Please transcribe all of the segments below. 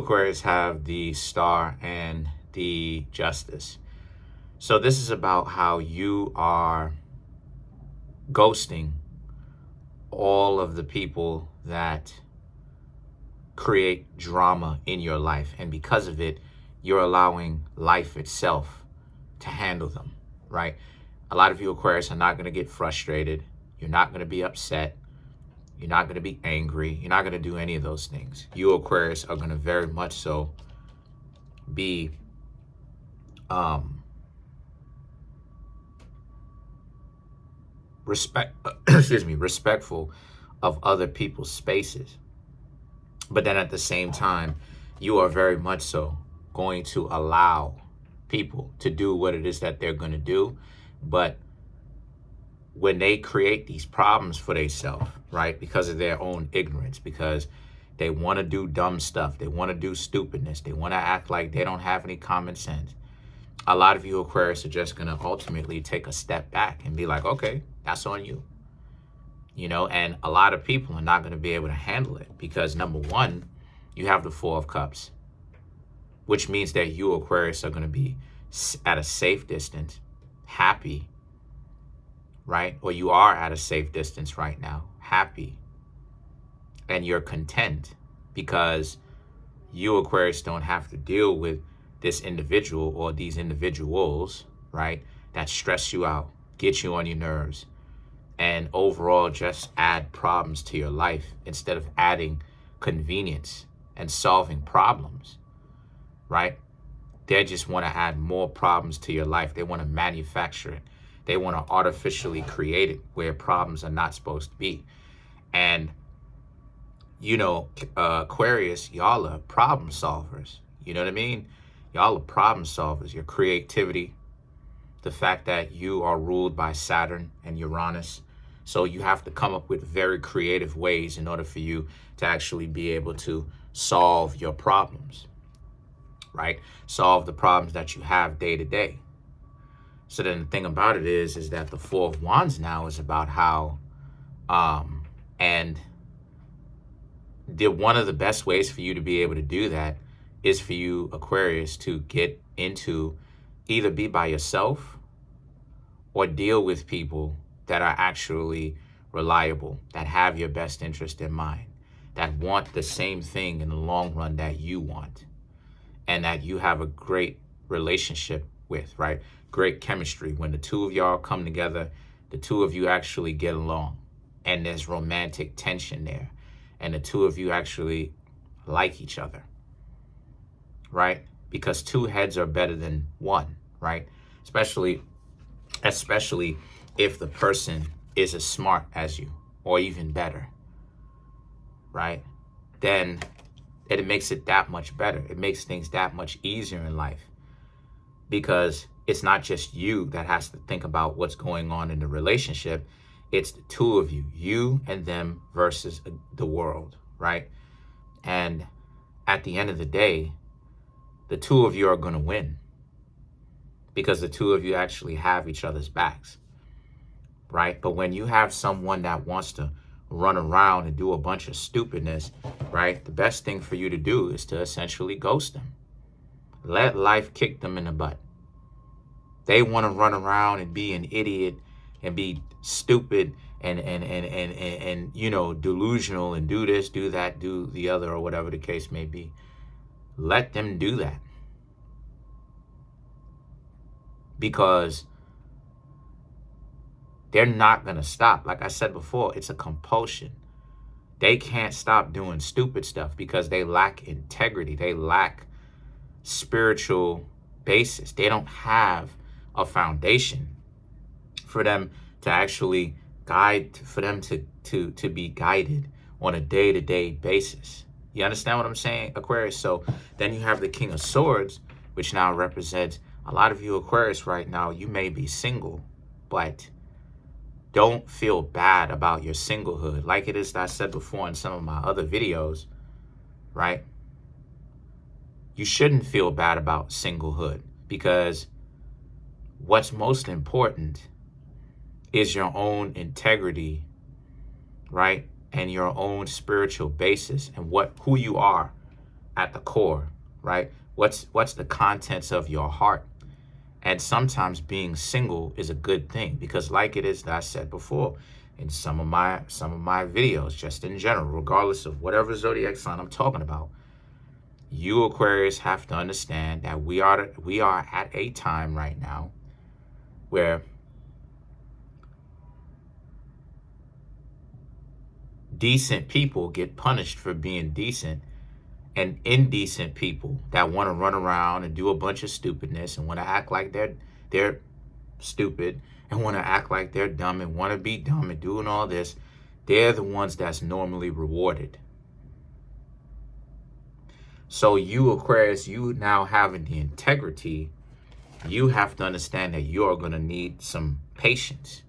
Aquarius have the Star and the Justice. So this is about how you are ghosting all of the people that create drama in your life. And because of it, you're allowing life itself to handle them, right? A lot of you Aquarius are not going to get frustrated. You're not going to be upset. You're not going to be angry. You're not going to do any of those things. You Aquarius are going to very much so be respectful of other people's spaces. But then at the same time, you are very much so going to allow people to do what it is that they're going to do. But when they create these problems for themselves, right, because of their own ignorance, because they want to do dumb stuff, they want to do stupidness, they want to act like they don't have any common sense, a lot of you Aquarius are just going to ultimately take a step back and be like, okay, that's on you. You know, and a lot of people are not going to be able to handle it because, number one, you have the Four of Cups, which means that you Aquarius are going to be at a safe distance, happy, right? Or you are at a safe distance right now, happy, and you're content because you Aquarius don't have to deal with this individual or these individuals, right, that stress you out, get you on your nerves, and overall just add problems to your life instead of adding convenience and solving problems, right? They just want to add more problems to your life. They want to manufacture it. They want to artificially create it where problems are not supposed to be. And, you know, Aquarius, y'all are problem solvers. You know what I mean? Y'all are problem solvers. Your creativity, the fact that you are ruled by Saturn and Uranus. So you have to come up with very creative ways in order for you to actually be able to solve your problems, right? Solve the problems that you have day to day. So then the thing about it is that the Four of Wands now is about how, and one of the best ways for you to be able to do that is for you Aquarius to get into either be by yourself or deal with people that are actually reliable, that have your best interest in mind, that want the same thing in the long run that you want, and that you have a great relationship with, right? Great chemistry. When the two of y'all come together, the two of you actually get along, and there's romantic tension there, and the two of you actually like each other, right? Because two heads are better than one, right? Especially if the person is as smart as you, or even better, right? Then it makes it that much better. It makes things that much easier in life because it's not just you that has to think about what's going on in the relationship. It's the two of you, you and them versus the world, right? And at the end of the day, the two of you are going to win because the two of you actually have each other's backs, right? But when you have someone that wants to run around and do a bunch of stupidness, right? The best thing for you to do is to essentially ghost them. Let life kick them in the butt. They want to run around and be an idiot and be stupid and you know, delusional and do this, do that, do the other, or whatever the case may be. Let them do that. Because they're not going to stop. Like I said before, it's a compulsion. They can't stop doing stupid stuff because they lack integrity. They lack spiritual basis. They don't have a foundation for them to actually guide, for them to be guided on a day-to-day basis. You understand what I'm saying, Aquarius? So then you have the King of Swords, which now represents a lot of you Aquarius right now. You may be single, but don't feel bad about your singlehood. Like it is, I said before in some of my other videos, right? You shouldn't feel bad about singlehood because what's most important is your own integrity, right? And your own spiritual basis and who you are at the core, right? What's the contents of your heart? And sometimes being single is a good thing, because like it is that I said before in some of my videos, just in general, regardless of whatever zodiac sign I'm talking about, you Aquarius have to understand that we are at a time right now where decent people get punished for being decent, and indecent people that want to run around and do a bunch of stupidness and want to act like they're stupid and want to act like they're dumb and want to be dumb and doing all this, they're the ones that's normally rewarded. So you Aquarius, you now having the integrity, you have to understand that you're going to need some patience.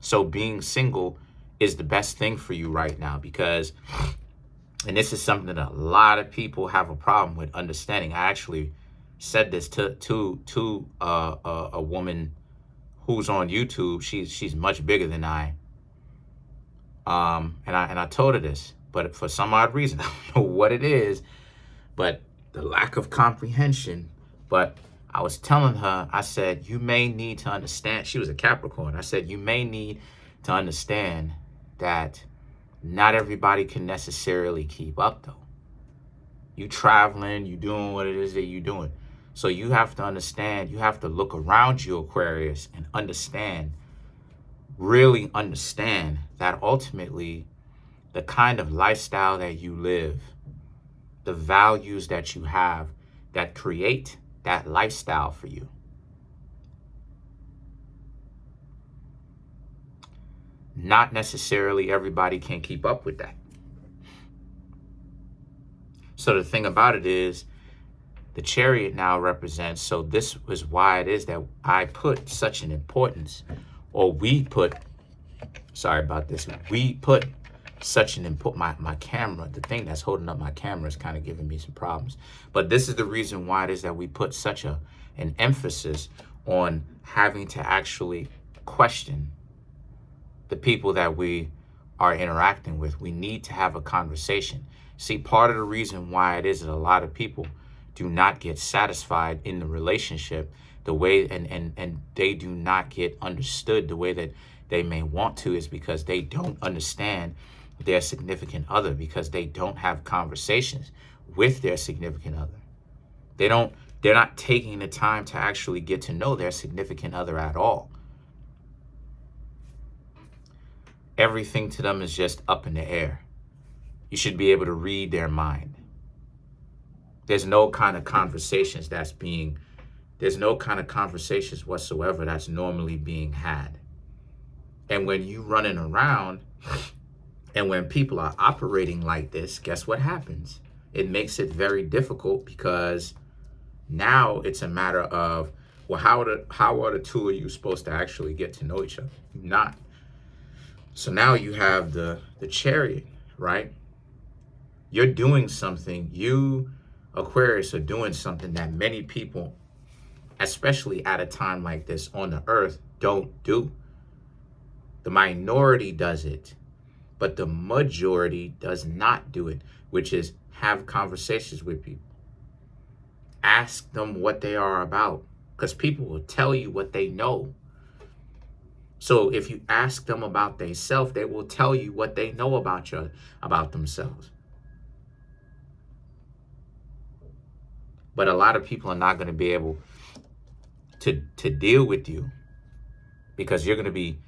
So being single is the best thing for you right now, because, and this is something that a lot of people have a problem with understanding. I actually said this to a woman who's on YouTube. She's much bigger than I. And I told her this, but for some odd reason, I don't know what it is, but the lack of comprehension. But I was telling her, I said, you may need to understand. She was a Capricorn. I said, you may need to understand that not everybody can necessarily keep up, though. You traveling, you doing what it is that you're doing. So you have to understand, you have to look around you, Aquarius, and understand, really understand that ultimately the kind of lifestyle that you live, the values that you have that create that lifestyle for you, not necessarily everybody can keep up with that. So the thing about it is, the Chariot now represents, so this is why it is that I put such an importance, or we put, sorry about this, we put such an input, my camera, the thing that's holding up my camera is kind of giving me some problems. But this is the reason why it is that we put such an emphasis on having to actually question the people that we are interacting with. We need to have a conversation. See, part of the reason why it is that a lot of people do not get satisfied in the relationship the way, and they do not get understood the way that they may want to, is because they don't understand their significant other, because they don't have conversations with their significant other. They're not taking the time to actually get to know their significant other at all. Everything to them is just up in the air. You should be able to read their mind. There's no kind of conversations there's no kind of conversations whatsoever that's normally being had. And when you running around, and when people are operating like this, guess what happens? It makes it very difficult, because now it's a matter of, well, how are the two of you supposed to actually get to know each other? Not. So now you have the Chariot, right? You're doing something, you Aquarius are doing something that many people, especially at a time like this on the earth, don't do. The minority does it, but the majority does not do it, which is have conversations with people. Ask them what they are about, because people will tell you what they know. So if you ask them about themselves, they will tell you what they know about themselves. But a lot of people are not going to be able to deal with you, because you're going to be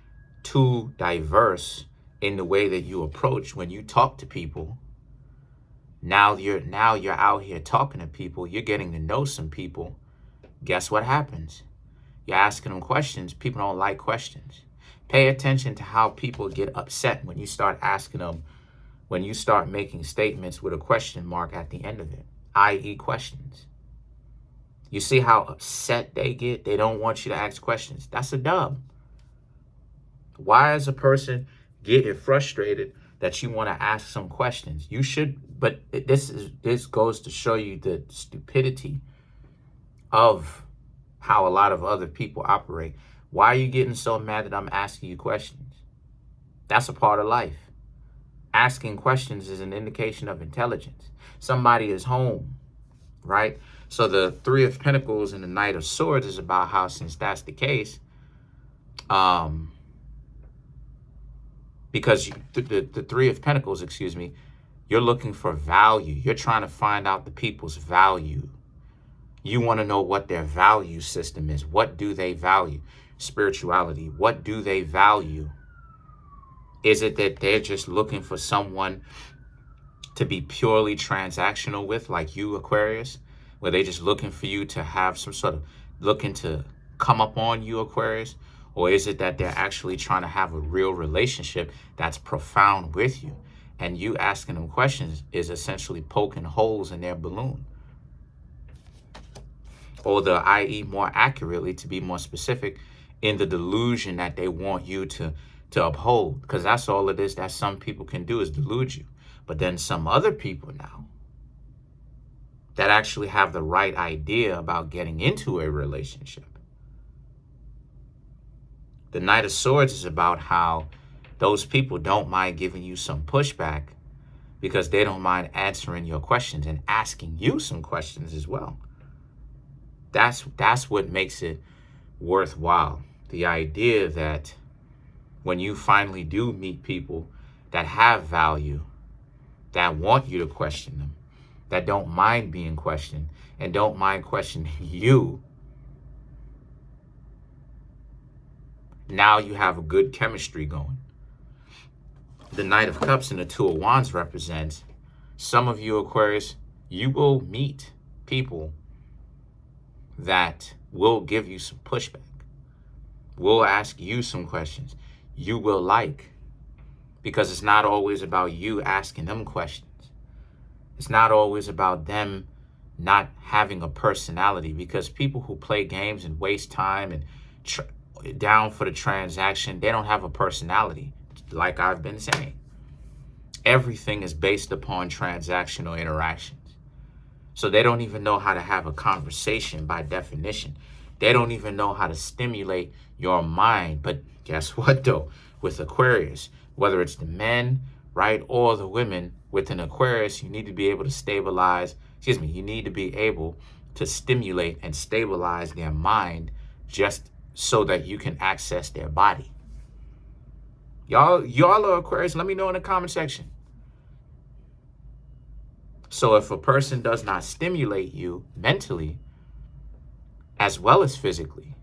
too diverse in the way that you approach when you talk to people. Now you're out here talking to people. You're getting to know some people. Guess what happens? You're asking them questions. People don't like questions. Pay attention to how people get upset when you start asking them, when you start making statements with a question mark at the end of it, i.e. questions. You see how upset they get? They don't want you to ask questions. That's a dub. Why is a person getting frustrated that you want to ask some questions? You should, but this goes to show you the stupidity of how a lot of other people operate. Why are you getting so mad that I'm asking you questions? That's a part of life. Asking questions is an indication of intelligence. Somebody is home, right? So the Three of Pentacles and the Knight of Swords is about how, since that's the case, because the Three of Pentacles, excuse me, you're looking for value. You're trying to find out the people's value. You want to know what their value system is. What do they value? Spirituality. What do they value? Is it that they're just looking for someone to be purely transactional with, like you, Aquarius, where they're just looking for you to have some sort of looking to come up on you, Aquarius? Or is it that they're actually trying to have a real relationship that's profound with you? And you asking them questions is essentially poking holes in their balloon. Or the, i.e., more accurately, to be more specific, in the delusion that they want you to uphold. Because that's all it is that some people can do, is delude you. But then some other people now that actually have the right idea about getting into a relationship. The Knight of Swords is about how those people don't mind giving you some pushback because they don't mind answering your questions and asking you some questions as well. That's what makes it worthwhile. The idea that when you finally do meet people that have value, that want you to question them, that don't mind being questioned and don't mind questioning you, now you have a good chemistry going. The Knight of Cups and the Two of Wands represents some of you, Aquarius, you will meet people that will give you some pushback, will ask you some questions you will like, because it's not always about you asking them questions. It's not always about them not having a personality, because people who play games and waste time and down for the transaction, they don't have a personality. Like I've been saying, everything is based upon transactional interactions. So they don't even know how to have a conversation by definition. They don't even know how to stimulate your mind. But guess what though? With Aquarius, whether it's the men, right, or the women, with an Aquarius, you need to be able to stabilize, you need to be able to stimulate and stabilize their mind just so that you can access their body. Y'all are Aquarius, let me know in the comment section. So if a person does not stimulate you mentally as well as physically,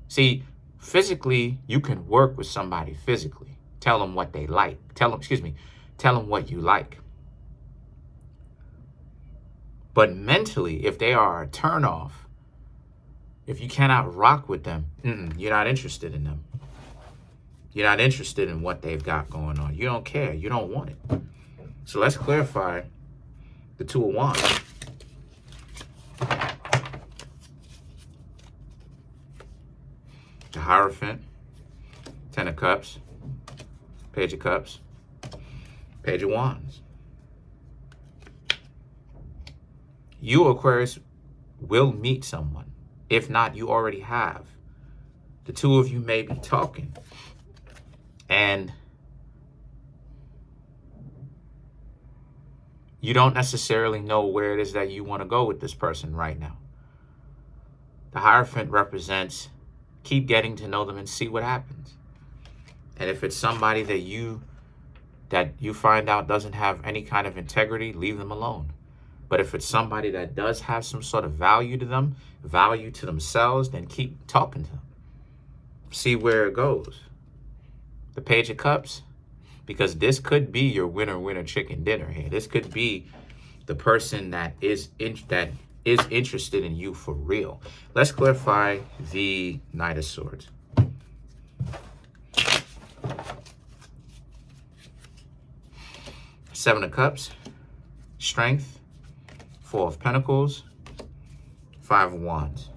see, physically, you can work with somebody physically. Tell them what they like. Tell them what you like. But mentally, if they are a turnoff, if you cannot rock with them, you're not interested in them. You're not interested in what they've got going on. You don't care. You don't want it. So let's clarify the Two of Wands. The Hierophant, Ten of Cups, Page of Cups, Page of Wands. You, Aquarius, will meet someone. If not, you already have. The two of you may be talking. And you don't necessarily know where it is that you want to go with this person right now. The Hierophant represents keep getting to know them and see what happens. And if it's somebody that you find out doesn't have any kind of integrity, leave them alone. But if it's somebody that does have some sort of value to them, value to themselves, then keep talking to them. See where it goes. The Page of Cups, because this could be your winner chicken dinner here. This could be the person that is interested in you for real. Let's clarify the Knight of Swords. Seven of Cups, Strength, Four of Pentacles, Five of Wands.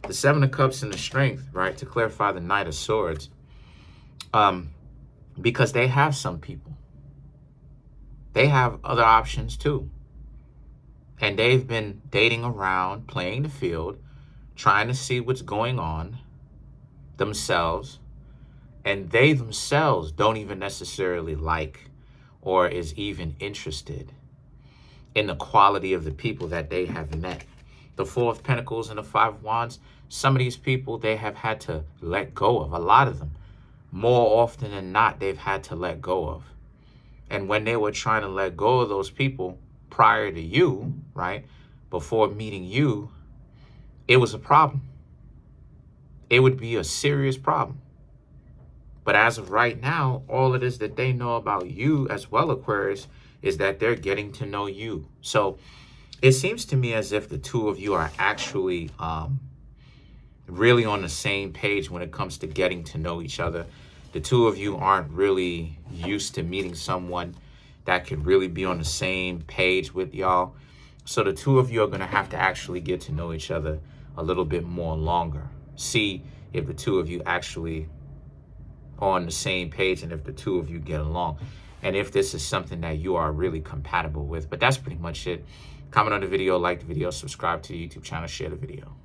The Seven of Cups and the Strength, right, to clarify the Knight of Swords, because they have some people. They have other options too. And they've been dating around, playing the field, trying to see what's going on, themselves, and they themselves don't even necessarily like or is even interested in the quality of the people that they have met. The Four of Pentacles and the Five of Wands, some of these people they have had to let go of, a lot of them. More often than not, they've had to let go of. And when they were trying to let go of those people prior to you, right, before meeting you, it was a problem. It would be a serious problem. But as of right now, all it is that they know about you as well, Aquarius, is that they're getting to know you. So it seems to me as if the two of you are actually really on the same page when it comes to getting to know each other. The two of you aren't really used to meeting someone that could really be on the same page with y'all. So the two of you are going to have to actually get to know each other a little bit more longer. See if the two of you actually are on the same page and if the two of you get along. And if this is something that you are really compatible with. But that's pretty much it. Comment on the video, like the video, subscribe to the YouTube channel, share the video.